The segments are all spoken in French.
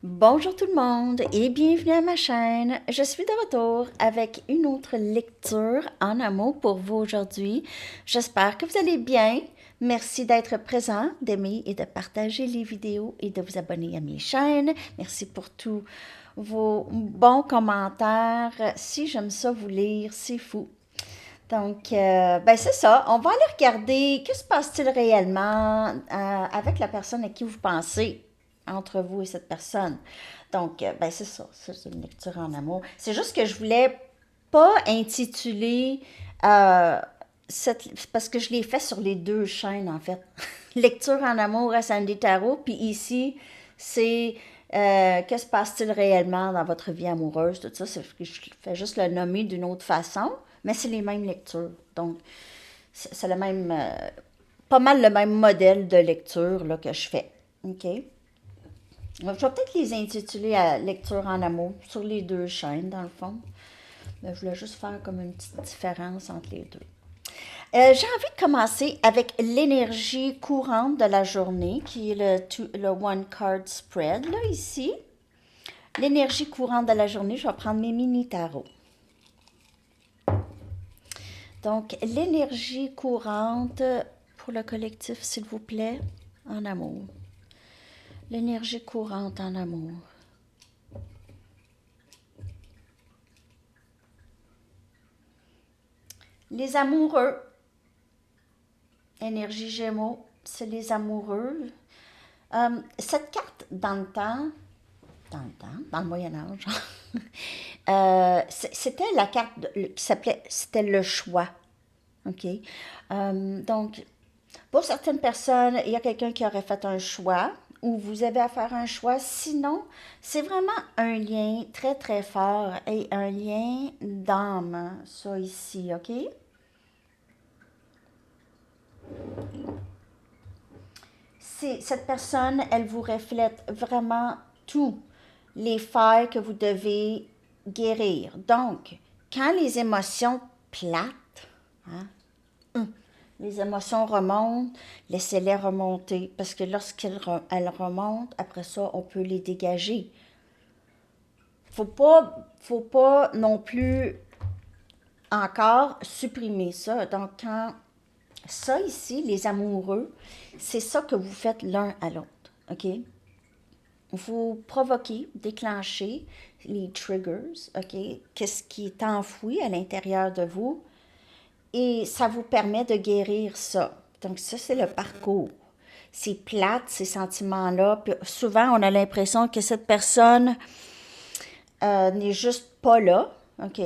Bonjour tout le monde et bienvenue à ma chaîne. Je suis de retour avec une autre lecture en amour pour vous aujourd'hui. J'espère que vous allez bien. Merci d'être présent, d'aimer et de partager les vidéos et de vous abonner à mes chaînes. Merci pour tous vos bons commentaires. Si j'aime ça vous lire, c'est fou. Donc, ben c'est ça. On va aller regarder que se passe-t-il réellement avec la personne à qui vous pensez entre vous et cette personne. Donc, ben c'est ça. C'est une lecture en amour. C'est juste que je voulais pas intituler parce que je l'ai fait sur les deux chaînes en fait. Lecture en amour à Sandy Tarot, puis ici c'est que se passe-t-il réellement dans votre vie amoureuse, tout ça. Je fais juste le nommer d'une autre façon, mais c'est les mêmes lectures. Donc, c'est le même, pas mal le même modèle de lecture là, que je fais. OK? Donc, je vais peut-être les intituler à lecture en amour sur les deux chaînes, dans le fond. Mais je voulais juste faire comme une petite différence entre les deux. J'ai envie de commencer avec l'énergie courante de la journée, qui est le One Card Spread, là, ici. L'énergie courante de la journée, je vais prendre mes mini tarots. Donc, l'énergie courante pour le collectif, s'il vous plaît, en amour. L'énergie courante en amour. Les amoureux. Énergie Gémeaux, c'est les amoureux. Cette carte, dans le Moyen Âge, c'était la carte qui s'appelait, c'était le choix. OK? Donc, pour certaines personnes, il y a quelqu'un qui aurait fait un choix ou vous avez à faire un choix. Sinon, c'est vraiment un lien très, très fort et un lien d'âme, ça ici, OK? Cette personne, elle vous reflète vraiment tous les failles que vous devez guérir. Donc, quand les émotions plates, hein, les émotions remontent, laissez-les remonter parce que lorsqu'elles remontent, après ça, on peut les dégager. Faut pas non plus encore supprimer ça. Donc, quand ça ici, les amoureux, c'est ça que vous faites l'un à l'autre. OK? Vous provoquez, déclenchez les triggers, OK? Qu'est-ce qui est enfoui à l'intérieur de vous? Et ça vous permet de guérir ça. Donc ça, c'est le parcours. C'est plate, ces sentiments-là. Puis souvent, on a l'impression que cette personne n'est juste pas là, OK?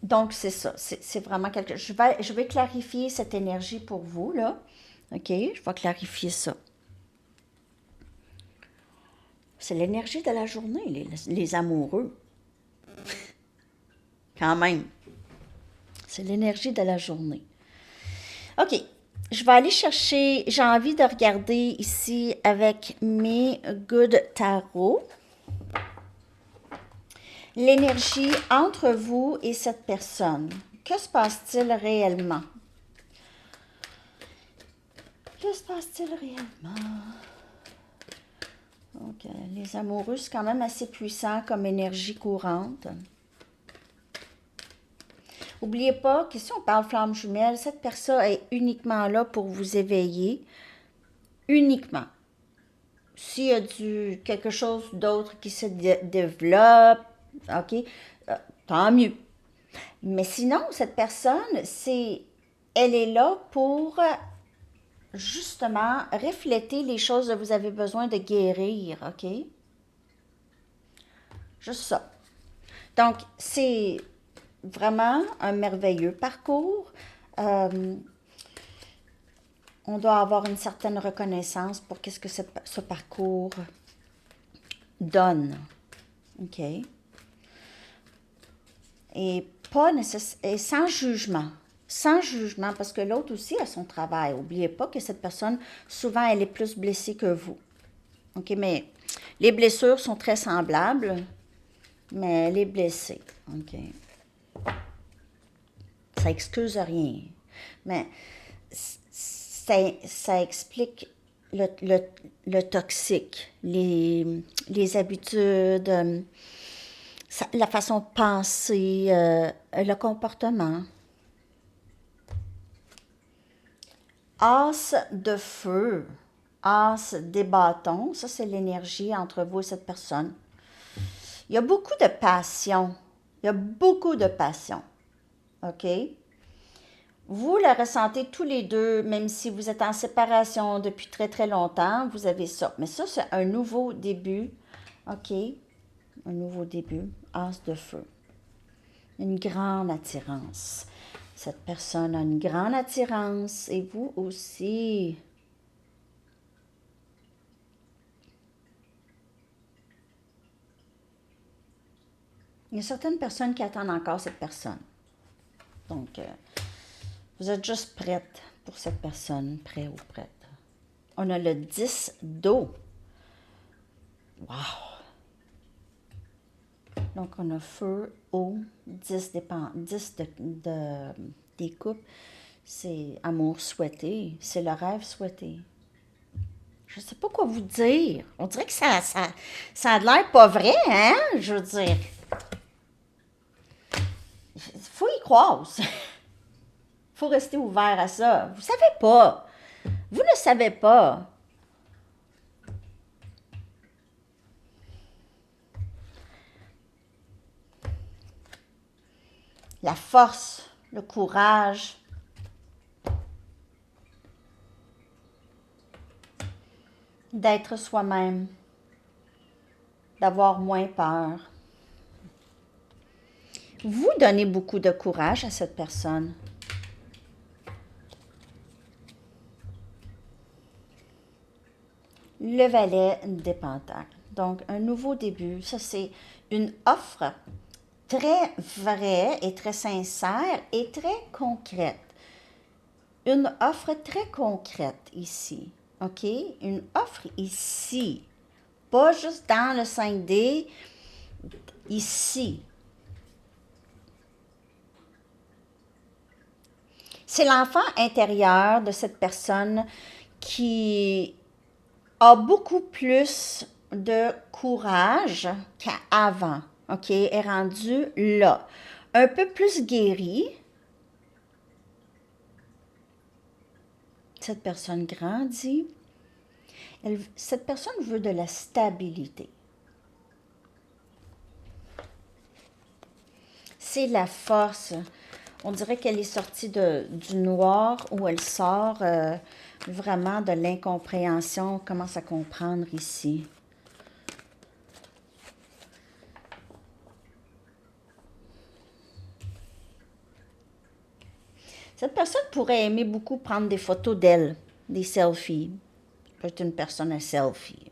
Donc, c'est ça. C'est vraiment quelque chose. Je vais clarifier cette énergie pour vous, là. OK? Je vais clarifier ça. C'est l'énergie de la journée, les amoureux. Quand même. C'est l'énergie de la journée. OK. Je vais aller chercher, j'ai envie de regarder ici avec mes Good Tarot. L'énergie entre vous et cette personne. Que se passe-t-il réellement? Que se passe-t-il réellement? Donc, les amoureux, c'est quand même assez puissant comme énergie courante. N'oubliez pas que si on parle flamme jumelle, cette personne est uniquement là pour vous éveiller. Uniquement. S'il y a quelque chose d'autre qui se développe, OK, tant mieux. Mais sinon, cette personne, elle est là pour justement refléter les choses que vous avez besoin de guérir, OK? Juste ça. Donc, c'est vraiment un merveilleux parcours. Euh, on doit avoir une certaine reconnaissance pour qu'est-ce que ce parcours donne. OK? Et, et sans jugement. Sans jugement, parce que l'autre aussi a son travail. N'oubliez pas que cette personne, souvent, elle est plus blessée que vous. OK? Mais les blessures sont très semblables, mais elle est blessée. OK? Ça excuse rien. Mais ça explique le, le toxique, les habitudes, la façon de penser, le comportement. As de feu, as des bâtons, ça c'est l'énergie entre vous et cette personne. Il y a beaucoup de passion. Il y a beaucoup de passion. OK? Vous la ressentez tous les deux, même si vous êtes en séparation depuis très très longtemps, vous avez ça. Mais ça, c'est un nouveau début. OK? Un nouveau début. As de feu. Une grande attirance. Cette personne a une grande attirance et vous aussi. Il y a certaines personnes qui attendent encore cette personne. Donc, vous êtes juste prête pour cette personne, prêt ou prête. On a le 10 d'eau. Wow! Donc, on a feu, eau, 10, 10 des coupes. C'est amour souhaité. C'est le rêve souhaité. Je ne sais pas quoi vous dire. On dirait que ça a l'air pas vrai, hein? Je veux dire. Il faut y croire. Il faut rester ouvert à ça. Vous ne savez pas. Vous ne savez pas. La force, le courage. D'être soi-même. D'avoir moins peur. Vous donnez beaucoup de courage à cette personne. Le valet des pentacles. Donc, un nouveau début. Ça, c'est une offre très vraie et très sincère et très concrète. Une offre très concrète ici. OK? Une offre ici. Pas juste dans le 5D, ici. C'est l'enfant intérieur de cette personne qui a beaucoup plus de courage qu'avant. OK? Est rendu là. Un peu plus guéri. Cette personne grandit. Cette personne veut de la stabilité. C'est la force. On dirait qu'elle est sortie du noir où elle sort vraiment de l'incompréhension. On commence à comprendre ici. Cette personne pourrait aimer beaucoup prendre des photos d'elle, des selfies. Peut-être une personne à selfie.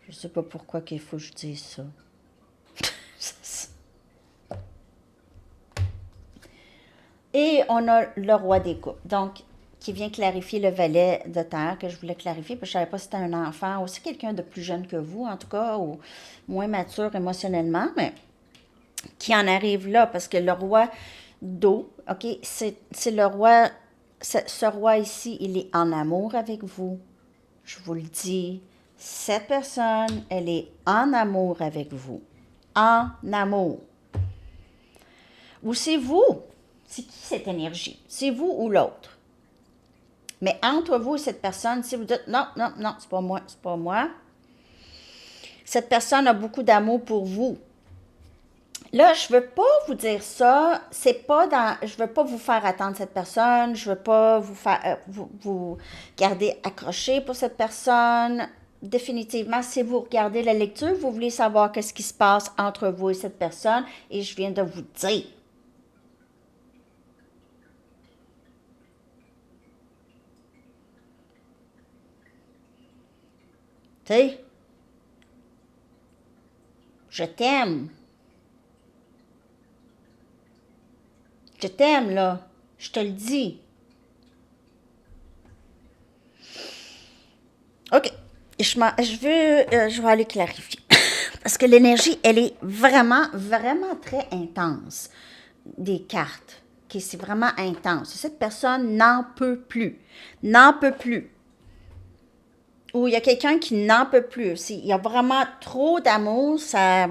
Je ne sais pas pourquoi qu'il faut que je dise ça. Et on a le roi des coupes, donc qui vient clarifier le valet de terre que je voulais clarifier, parce que je ne savais pas si c'était un enfant, ou si quelqu'un de plus jeune que vous, en tout cas, ou moins mature émotionnellement, mais qui en arrive là, parce que le roi d'eau, OK, c'est le roi, ce roi ici, il est en amour avec vous. Je vous le dis, cette personne, elle est en amour avec vous. En amour. Ou c'est vous. C'est qui cette énergie? C'est vous ou l'autre? Mais entre vous et cette personne, si vous dites non, non, non, c'est pas moi, c'est pas moi, cette personne a beaucoup d'amour pour vous. Là, je veux pas vous dire ça, c'est pas dans, je veux pas vous faire attendre cette personne, je veux pas vous faire, vous garder accroché pour cette personne. Définitivement, si vous regardez la lecture, vous voulez savoir qu'est-ce qui se passe entre vous et cette personne, et je viens de vous dire. Tu sais, je t'aime. Je t'aime, là. Je te le dis. OK. Je vais aller clarifier. Parce que l'énergie, elle est vraiment, vraiment très intense des cartes. OK, c'est vraiment intense. Cette personne n'en peut plus. N'en peut plus. Ou il y a quelqu'un qui n'en peut plus. Il y a vraiment trop d'amour, ça...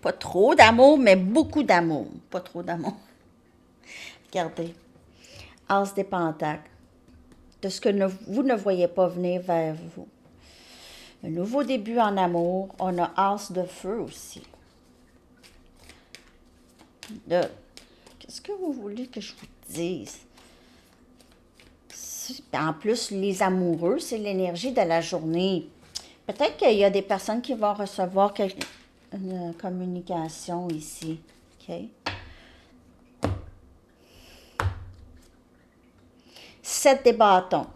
Pas trop d'amour, mais beaucoup d'amour. Pas trop d'amour. Regardez. As des pentacles. De ce que vous ne voyez pas venir vers vous. Un nouveau début en amour. On a As de feu aussi. Qu'est-ce que vous voulez que je vous dise? En plus, les amoureux, c'est l'énergie de la journée. Peut-être qu'il y a des personnes qui vont recevoir une communication ici. OK? 7 des bâtons.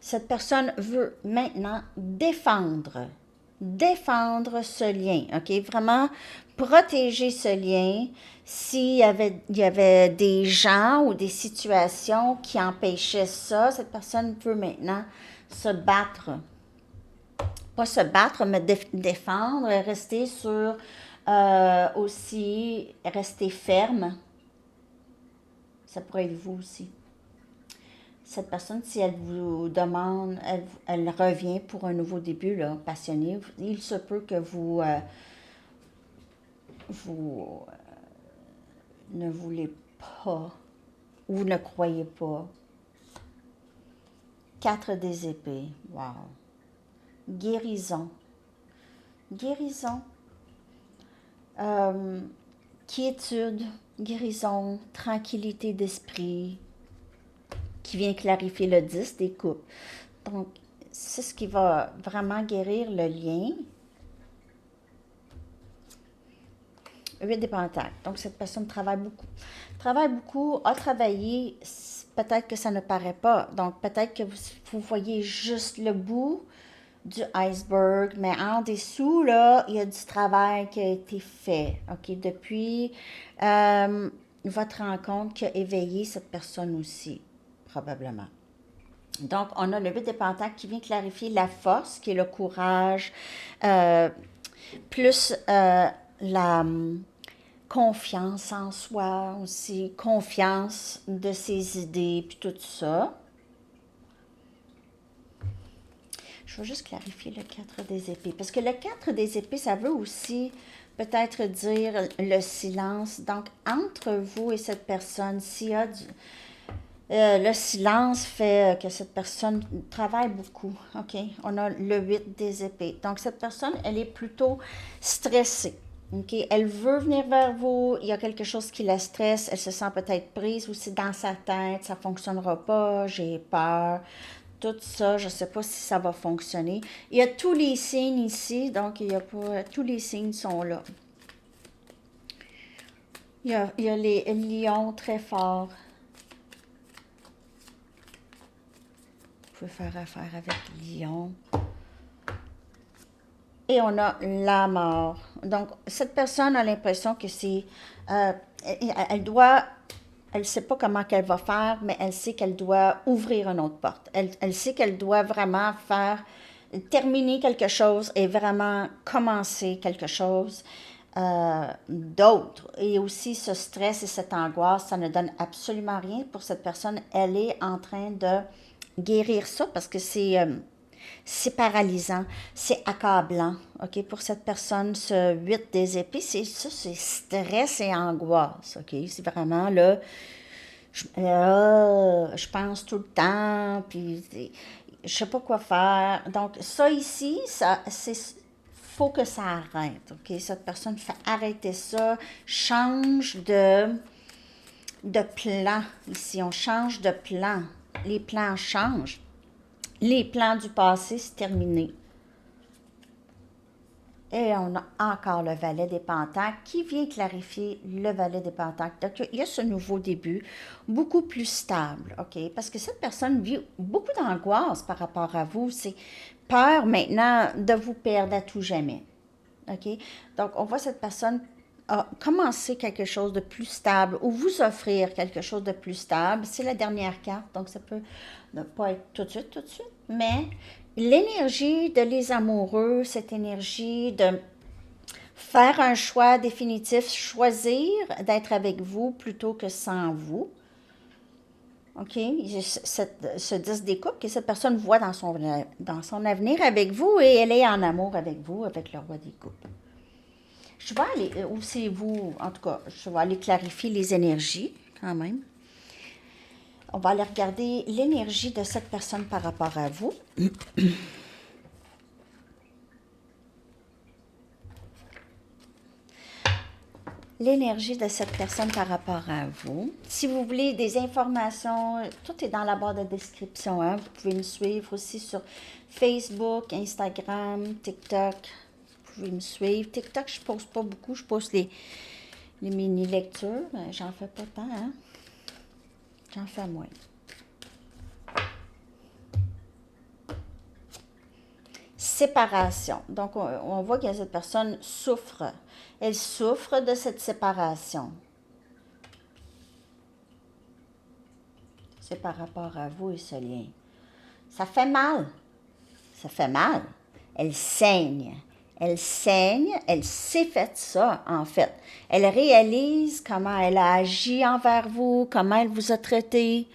Cette personne veut maintenant défendre ce lien, OK? Vraiment protéger ce lien s'il y avait des gens ou des situations qui empêchaient ça. Cette personne peut maintenant se battre. Pas se battre, mais défendre, rester sur aussi, rester ferme. Ça pourrait être vous aussi. Cette personne, si elle vous demande, elle revient pour un nouveau début, là, passionné, il se peut que vous ne voulez pas ou ne croyez pas. 4 des épées. Wow. Guérison. Guérison. Quiétude. Guérison. Tranquillité d'esprit. Qui vient clarifier le 10 des coupes. Donc, c'est ce qui va vraiment guérir le lien. 8 des pentacles. Donc, cette personne travaille beaucoup. Travaille beaucoup, a travaillé, peut-être que ça ne paraît pas. Donc, peut-être que vous voyez juste le bout du iceberg, mais en dessous, là, il y a du travail qui a été fait, OK? Depuis votre rencontre qui a éveillé cette personne aussi, probablement. Donc, on a le 8 des pentacles qui vient clarifier la force, qui est le courage, plus la confiance en soi aussi, confiance de ses idées, puis tout ça. Je vais juste clarifier le 4 des épées, parce que le 4 des épées, ça veut aussi peut-être dire le silence. Donc, entre vous et cette personne, s'il y a le silence fait que cette personne travaille beaucoup, OK? On a le 8 des épées. Donc, cette personne, elle est plutôt stressée. OK? Elle veut venir vers vous, il y a quelque chose qui la stresse, elle se sent peut-être prise aussi dans sa tête, ça ne fonctionnera pas, j'ai peur, tout ça, je ne sais pas si ça va fonctionner. Il y a tous les signes ici, donc il y a pas, tous les signes sont là. Il y a les lions très forts. Vous pouvez faire affaire avec lion. Et on a la mort. Donc, cette personne a l'impression que c'est... elle doit... Elle ne sait pas comment qu'elle va faire, mais elle sait qu'elle doit ouvrir une autre porte. Elle sait qu'elle doit vraiment terminer quelque chose et vraiment commencer quelque chose d'autre. Et aussi, ce stress et cette angoisse, ça ne donne absolument rien pour cette personne. Elle est en train de guérir ça parce que c'est paralysant, c'est accablant, OK? Pour cette personne, ce 8 des épées, c'est stress et angoisse, OK? C'est vraiment là, je pense tout le temps, puis je sais pas quoi faire. Donc, ça ici, faut que ça arrête, OK? Cette personne fait arrêter ça, change de plan ici, on change de plan. Les plans changent. Les plans du passé, c'est terminé. Et on a encore le valet des pentacles qui vient clarifier le valet des pentacles. Donc, il y a ce nouveau début, beaucoup plus stable, OK? Parce que cette personne vit beaucoup d'angoisse par rapport à vous. C'est peur maintenant de vous perdre à tout jamais, OK? Donc, on voit cette personne commencer quelque chose de plus stable ou vous offrir quelque chose de plus stable. C'est la dernière carte, donc ça peut ne pas être tout de suite, mais l'énergie de les amoureux, cette énergie de Faire un choix définitif, choisir d'être avec vous plutôt que sans vous. OK? Ce 10 des coupes que cette personne voit dans son avenir avec vous et elle est en amour avec vous, avec le roi des coupes. Je vais aller, ou c'est vous, en tout cas, je vais aller clarifier les énergies quand même. On va aller regarder l'énergie de cette personne par rapport à vous. L'énergie de cette personne par rapport à vous. Si vous voulez des informations, tout est dans la barre de description. Hein? Vous pouvez me suivre aussi sur Facebook, Instagram, TikTok. Vous pouvez me suivre. TikTok, je ne pose pas beaucoup. Je pose les mini-lectures. J'en fais pas tant. Hein? J'en fais moins. Séparation. Donc, on voit que cette personne souffre. Elle souffre de cette séparation. C'est par rapport à vous et ce lien. Ça fait mal. Ça fait mal. Elle saigne. Elle saigne. Elle s'est faite ça, en fait. Elle réalise comment elle a agi envers vous, comment elle vous a traité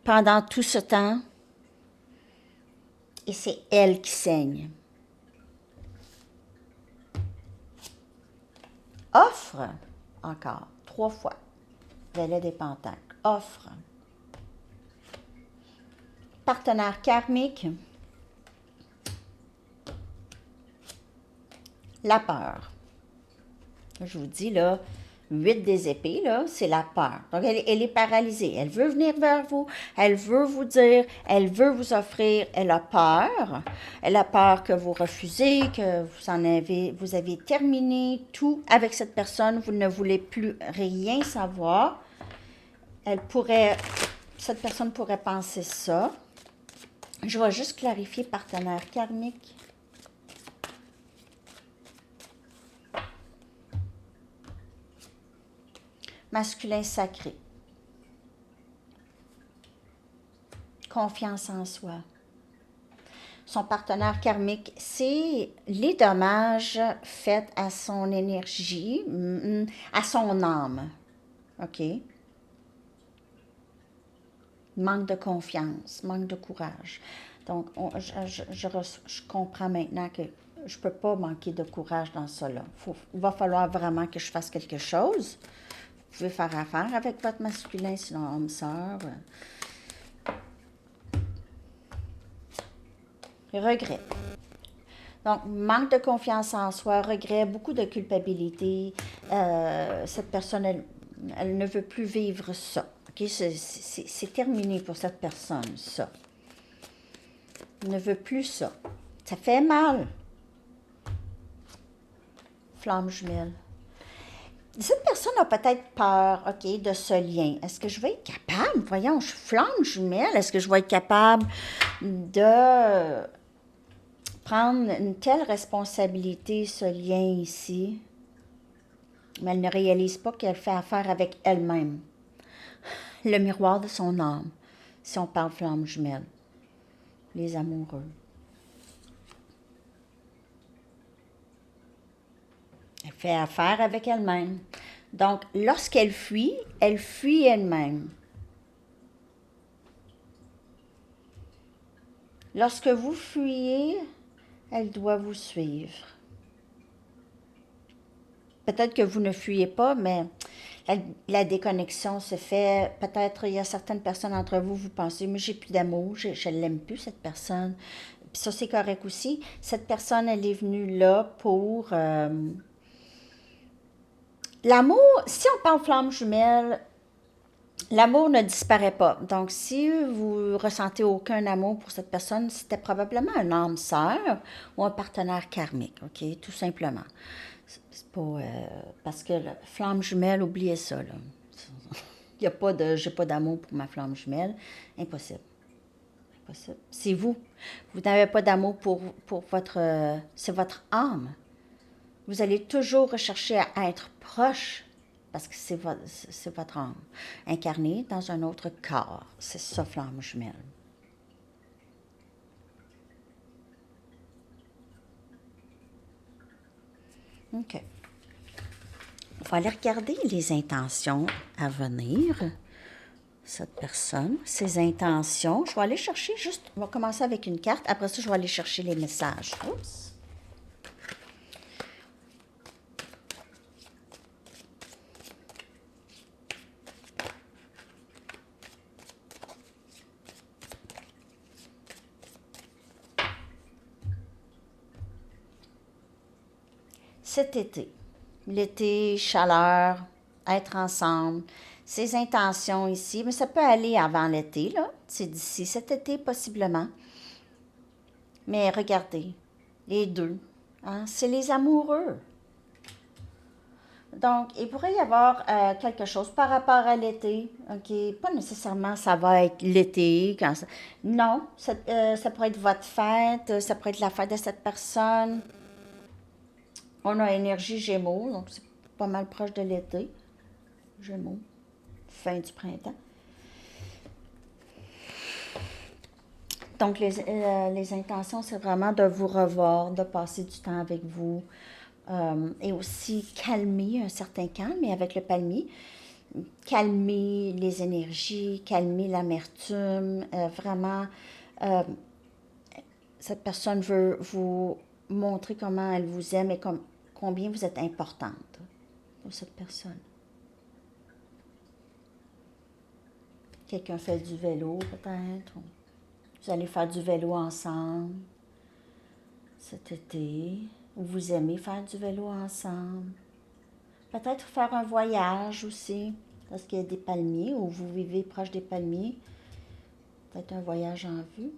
pendant tout ce temps. Et c'est elle qui saigne. Offre, encore, 3 fois. Valet des Pentacles. Offre. Partenaire karmique. La peur. Je vous dis, là, 8 des épées, là, c'est la peur. Donc, elle est paralysée. Elle veut venir vers vous. Elle veut vous dire. Elle veut vous offrir. Elle a peur. Elle a peur que vous refusez, que vous avez terminé tout avec cette personne. Vous ne voulez plus rien savoir. Cette personne pourrait penser ça. Je vais juste clarifier partenaire karmique. Masculin sacré. Confiance en soi. Son partenaire karmique, c'est les dommages faits à son énergie, à son âme. OK? Manque de confiance, manque de courage. Donc, je comprends maintenant que je ne peux pas manquer de courage dans ça-là. Il va falloir vraiment que je fasse quelque chose. Vous pouvez faire affaire avec votre masculin, sinon homme-sœur. Regret. Donc, manque de confiance en soi, regret, beaucoup de culpabilité. Cette personne, elle ne veut plus vivre ça. Okay? C'est terminé pour cette personne, ça. Elle ne veut plus ça. Ça fait mal. Flamme jumelle. Cette personne a peut-être peur, OK, de ce lien. Est-ce que je vais être capable, voyons, je flamme jumelle, est-ce que je vais être capable de prendre une telle responsabilité, ce lien ici? Mais elle ne réalise pas qu'elle fait affaire avec elle-même. Le miroir de son âme, si on parle flamme jumelle. Les amoureux. Elle fait affaire avec elle-même. Donc, lorsqu'elle fuit elle-même. Lorsque vous fuyez, elle doit vous suivre. Peut-être que vous ne fuyez pas, mais la déconnexion se fait. Peut-être il y a certaines personnes entre vous, vous pensez, mais j'ai plus d'amour, je ne l'aime plus, cette personne. Puis ça, c'est correct aussi. Cette personne, elle est venue là pour... L'amour, si on parle flamme jumelle, l'amour ne disparaît pas. Donc, si vous ressentez aucun amour pour cette personne, c'était probablement un âme sœur ou un partenaire karmique, OK? Tout simplement. C'est pas... parce que la flamme jumelle, oubliez ça, là. Il n'y a pas de... J'ai pas d'amour pour ma flamme jumelle. Impossible. Impossible. C'est vous. Vous n'avez pas d'amour pour votre... c'est votre âme. Vous allez toujours rechercher à être proche parce que c'est votre âme, incarnée dans un autre corps. C'est ça, flamme jumelle. OK. On va aller regarder les intentions à venir. Cette personne, ses intentions. Je vais aller chercher juste, on va commencer avec une carte. Après ça, je vais aller chercher les messages. Oups. Cet été, l'été, chaleur, être ensemble, ses intentions ici, mais ça peut aller avant l'été, là. C'est d'ici cet été, possiblement. Mais regardez, les deux, hein, c'est les amoureux. Donc, il pourrait y avoir quelque chose par rapport à l'été, OK? Pas nécessairement ça va être l'été. Non, ça pourrait être votre fête, ça pourrait être la fête de cette personne. On a énergie Gémeaux, donc c'est pas mal proche de l'été. Gémeaux, fin du printemps. Donc, les intentions, c'est vraiment de vous revoir, de passer du temps avec vous et aussi calmer un certain calme. Et avec le palmier, calmer les énergies, calmer l'amertume. Vraiment, euh, cette personne veut vous montrer comment elle vous aime et combien vous êtes importante pour cette personne. Quelqu'un fait du vélo, peut-être. Vous allez faire du vélo ensemble cet été. Ou vous aimez faire du vélo ensemble. Peut-être faire un voyage aussi, parce qu'il y a des palmiers, ou vous vivez proche des palmiers. Peut-être un voyage en vue.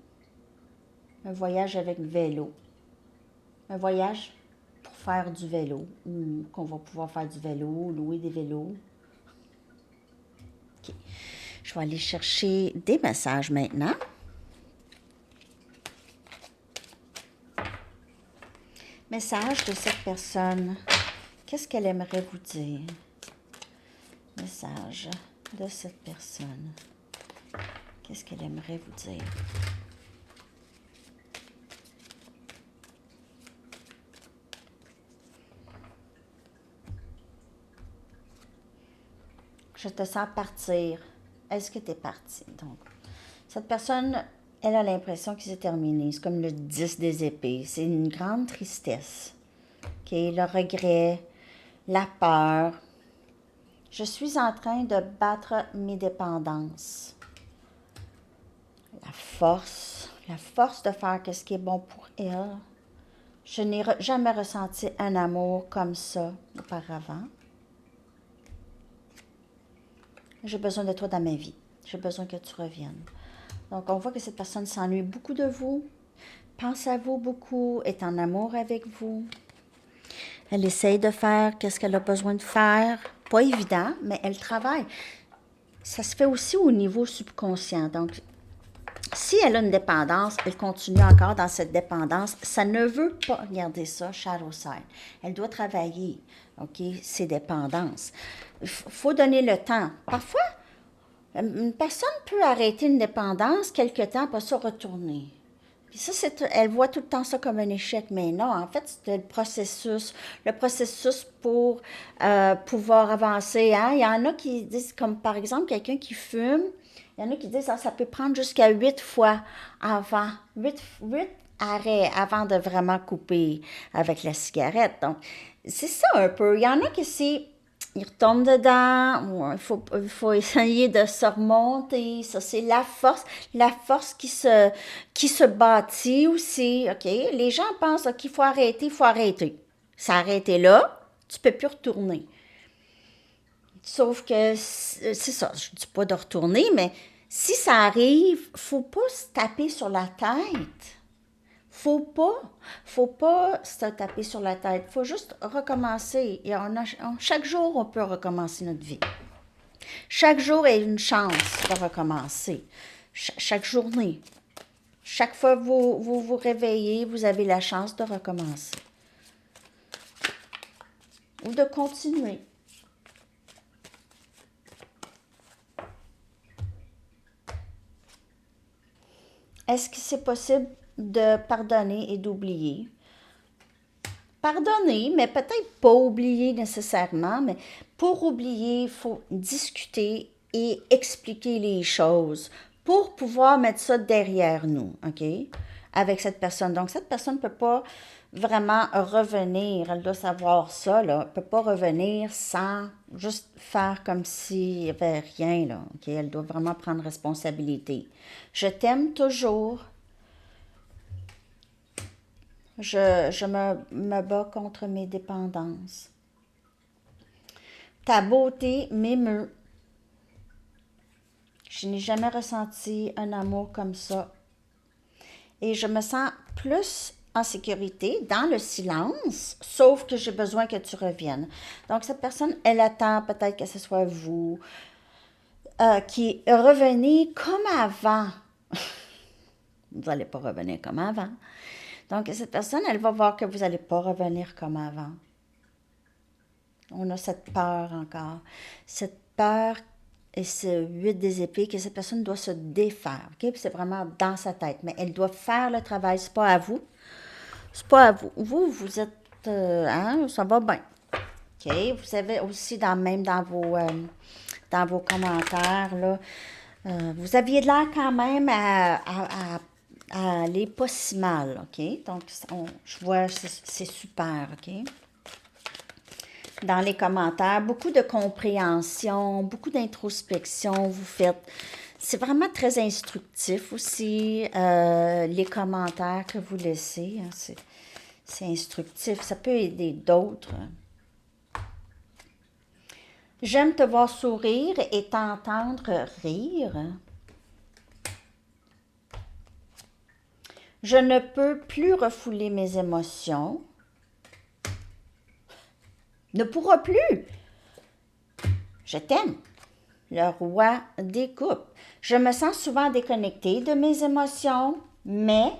Un voyage avec vélo. Un voyage pour faire du vélo, ou qu'on va pouvoir faire du vélo, louer des vélos. OK. Je vais aller chercher des messages maintenant. Message de cette personne. Qu'est-ce qu'elle aimerait vous dire? Message de cette personne. Qu'est-ce qu'elle aimerait vous dire? Je te sens partir. Est-ce que tu es parti? Donc, cette personne, elle a l'impression que c'est terminé. C'est comme le 10 des épées. C'est une grande tristesse. OK? Le regret, la peur. Je suis en train de battre mes dépendances. La force de faire ce qui est bon pour elle. Je n'ai jamais ressenti un amour comme ça auparavant. J'ai besoin de toi dans ma vie. J'ai besoin que tu reviennes. Donc, on voit que cette personne s'ennuie beaucoup de vous, pense à vous beaucoup, est en amour avec vous. Elle essaye de faire ce qu'elle a besoin de faire. Pas évident, mais elle travaille. Ça se fait aussi au niveau subconscient. Donc, si elle a une dépendance, elle continue encore dans cette dépendance. Ça ne veut pas, regardez ça, shadow side. Elle doit travailler, OK, ses dépendances. Il faut donner le temps. Parfois, une personne peut arrêter une dépendance quelque temps, pas ça retourner. Puis ça, elle voit tout le temps ça comme un échec, mais non, en fait, c'est le processus pour pouvoir avancer. Hein? Il y en a qui disent, comme par exemple quelqu'un qui fume, il y en a qui disent, ah, ça peut prendre jusqu'à 8 fois avant, 8 arrêts avant de vraiment couper avec la cigarette. Donc, c'est ça un peu. Il y en a qui ils retombent dedans, ou il faut essayer de se remonter. Ça, c'est la force qui se bâtit aussi. OK? Les gens pensent qu'il faut arrêter, il faut arrêter. S'arrêter là, tu peux plus retourner. Sauf que c'est ça, je dis pas de retourner, mais si ça arrive, faut pas se taper sur la tête. Faut pas se taper sur la tête. Faut juste recommencer. Et chaque jour, on peut recommencer notre vie. Chaque jour est une chance de recommencer. Chaque journée. Chaque fois que vous réveillez, vous avez la chance de recommencer. Ou de continuer. Est-ce que c'est possible de pardonner et d'oublier? pardonner, mais peut-être pas oublier nécessairement, mais pour oublier, il faut discuter et expliquer les choses pour pouvoir mettre ça derrière nous, OK? Avec cette personne. Donc, cette personne ne peut pas vraiment revenir. Elle doit savoir ça, là. Elle ne peut pas revenir sans juste faire comme s'il n'y avait rien, là. OK? Elle doit vraiment prendre responsabilité. Je t'aime toujours. Je me bats contre mes dépendances. Ta beauté m'émeut. Je n'ai jamais ressenti un amour comme ça. Et je me sens plus en sécurité dans le silence, sauf que j'ai besoin que tu reviennes. Donc, cette personne, elle attend peut-être que ce soit vous qui revenez comme avant. Vous n'allez pas revenir comme avant. Donc, cette personne, elle va voir que vous n'allez pas revenir comme avant. On a cette peur encore. Cette peur et ce 8 des épées que cette personne doit se défaire. OK? Puis c'est vraiment dans sa tête. Mais elle doit faire le travail. C'est pas à vous. C'est pas à vous. Vous êtes... hein, ça va bien. OK? Vous savez aussi, même dans vos commentaires, là, vous aviez de l'air quand même à aller pas si mal. OK? Donc, je vois, c'est super. OK? Dans les commentaires, beaucoup de compréhension, beaucoup d'introspection vous faites. C'est vraiment très instructif aussi, les commentaires que vous laissez. Hein, c'est instructif, ça peut aider d'autres. J'aime te voir sourire et t'entendre rire. Je ne peux plus refouler mes émotions. Ne pourra plus. Je t'aime. Le roi des coupes. Je me sens souvent déconnectée de mes émotions, mais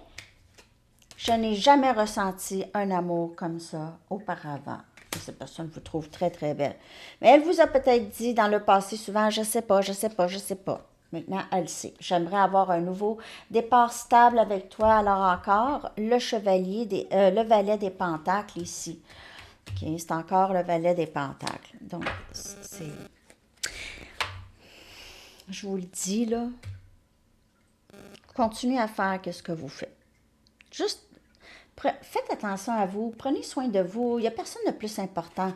je n'ai jamais ressenti un amour comme ça auparavant. Et cette personne vous trouve très, très belle. Mais elle vous a peut-être dit dans le passé souvent, je sais pas, je sais pas, je sais pas. Maintenant, elle sait. J'aimerais avoir un nouveau départ stable avec toi. Alors encore, le valet des pentacles ici. OK, c'est encore le valet des pentacles. Donc, je vous le dis, là, continuez à faire ce que vous faites. Juste, faites attention à vous, prenez soin de vous. Il n'y a personne de plus important.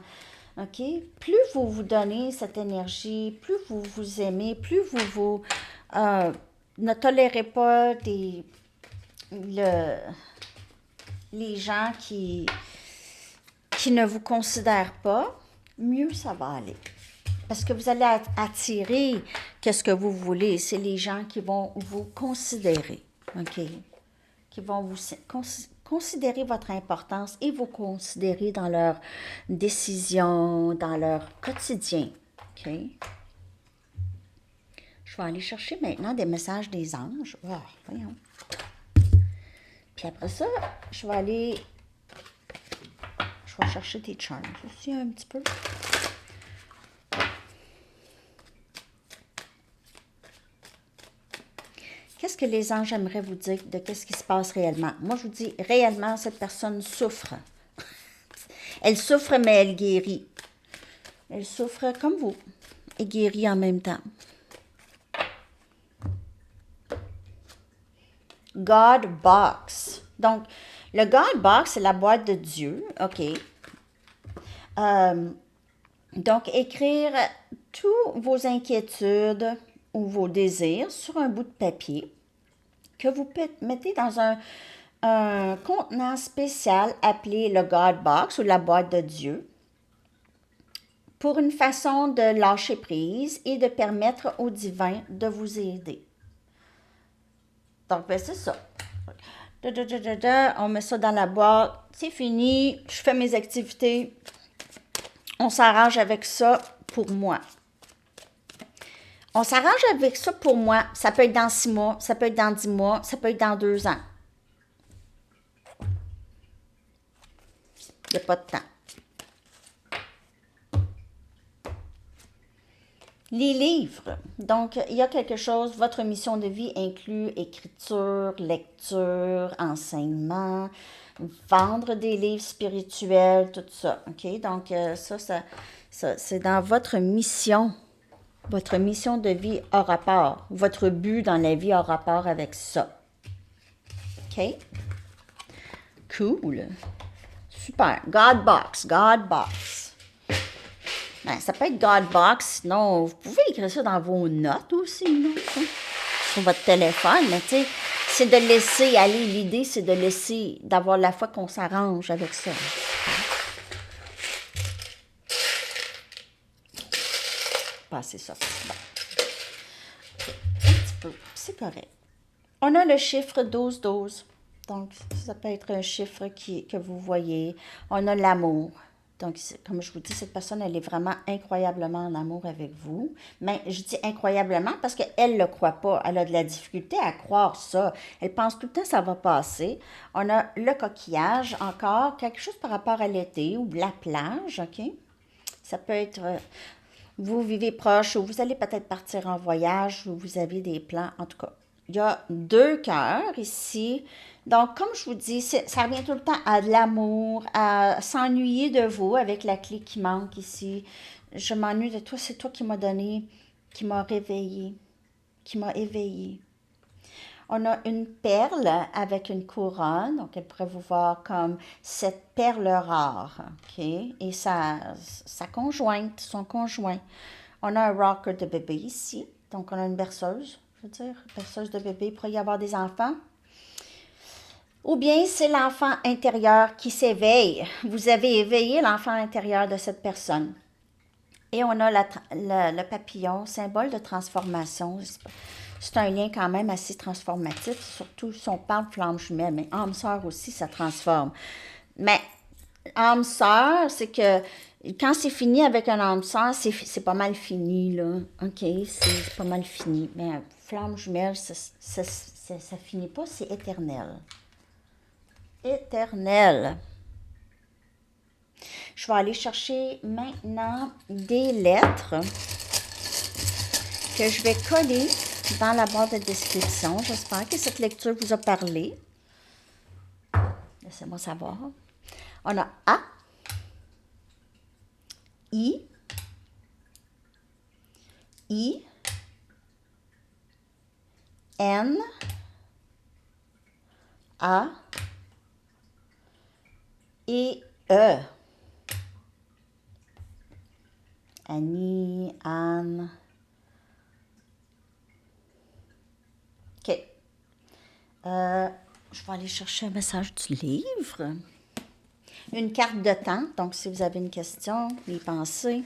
OK? Plus vous vous donnez cette énergie, plus vous vous aimez, plus ne tolérez pas les gens qui ne vous considèrent pas, mieux ça va aller. Parce que vous allez attirer qu'est-ce que vous voulez. C'est les gens qui vont vous considérer, OK? Qui vont vous considérer votre importance et vous considérer dans leurs décisions, dans leur quotidien, OK? Je vais aller chercher maintenant des messages des anges. Oh, voyons. Puis après ça, je vais chercher des charms aussi un petit peu. Qu'est-ce que les anges aimeraient vous dire de qu'est-ce qui se passe réellement? Moi, je vous dis, réellement, cette personne souffre. Elle souffre, mais elle guérit. Elle souffre comme vous et guérit en même temps. God Box. Donc, le God Box, c'est la boîte de Dieu, OK? Donc, écrire tous vos inquiétudes ou vos désirs sur un bout de papier que vous mettez dans un contenant spécial appelé le God Box ou la boîte de Dieu pour une façon de lâcher prise et de permettre au divin de vous aider. Donc, ben, c'est ça. On met ça dans la boîte. C'est fini. Je fais mes activités. On s'arrange avec ça pour moi. On s'arrange avec ça pour moi. Ça peut être dans 6 mois, ça peut être dans 10 mois, ça peut être dans 2 ans. Il n'y a pas de temps. Les livres. Donc, il y a quelque chose, votre mission de vie inclut écriture, lecture, enseignement, vendre des livres spirituels, tout ça. OK? Donc, ça c'est dans votre mission de vie a rapport. Votre but dans la vie a rapport avec ça. OK? Cool. Super. God Box. God Box. Ben, ça peut être God Box. Sinon, vous pouvez écrire ça dans vos notes aussi, non? Sur votre téléphone. Mais tu sais, c'est de laisser aller. L'idée, c'est de laisser, d'avoir la foi qu'on s'arrange avec ça. Passer ça. Bon. Un petit peu. C'est correct. On a le chiffre 12-12. Donc, ça peut être un chiffre que vous voyez. On a l'amour. Donc, comme je vous dis, cette personne, elle est vraiment incroyablement en amour avec vous. Mais je dis incroyablement parce qu'elle ne le croit pas. Elle a de la difficulté à croire ça. Elle pense tout le temps que ça va passer. On a le coquillage, encore, quelque chose par rapport à l'été ou la plage, OK? Ça peut être, vous vivez proche ou vous allez peut-être partir en voyage ou vous avez des plans, en tout cas. Il y a 2 cœurs ici. Donc, comme je vous dis, ça revient tout le temps à de l'amour, à s'ennuyer de vous avec la clé qui manque ici. Je m'ennuie de toi, c'est toi qui m'as donné, qui m'a réveillé, qui m'a éveillé. On a une perle avec une couronne, donc elle pourrait vous voir comme cette perle rare, OK? Et sa conjointe, son conjoint. On a un rocker de bébé ici, donc on a une berceuse, je veux dire, berceuse de bébé, il pourrait y avoir des enfants. Ou bien c'est l'enfant intérieur qui s'éveille. Vous avez éveillé l'enfant intérieur de cette personne. Et on a le papillon, symbole de transformation. C'est un lien quand même assez transformatif, surtout si on parle flamme jumelle, mais âme sœur aussi, ça transforme. Mais âme sœur, c'est que quand c'est fini avec un âme sœur, c'est pas mal fini, là. OK, c'est pas mal fini. Mais flamme jumelle, ça finit pas, c'est éternel. Éternel. Je vais aller chercher maintenant des lettres que je vais coller dans la boîte de description. J'espère que cette lecture vous a parlé. Laissez-moi savoir. On a A, I, N, A et E. Annie, Anne. OK. Je vais aller chercher un message du livre. Une carte de temps. Donc, si vous avez une question, y pensez.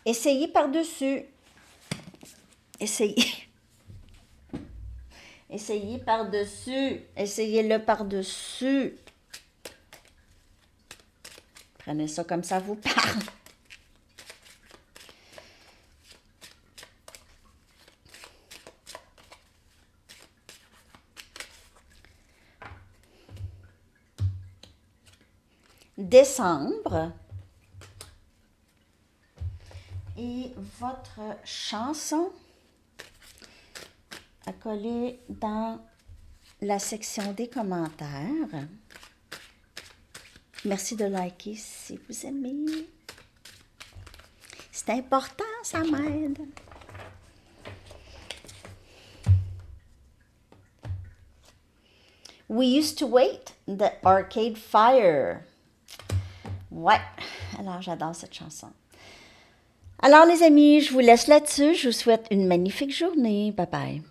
Essayez par-dessus. Essayez. Essayez par-dessus. Essayez-le par-dessus. Prenez ça comme ça vous parle. Décembre. Et votre chanson à coller dans la section des commentaires. Merci de liker si vous aimez. C'est important, ça m'aide. We used to wait, the Arcade Fire. Ouais, alors j'adore cette chanson. Alors les amis, je vous laisse là-dessus. Je vous souhaite une magnifique journée. Bye bye.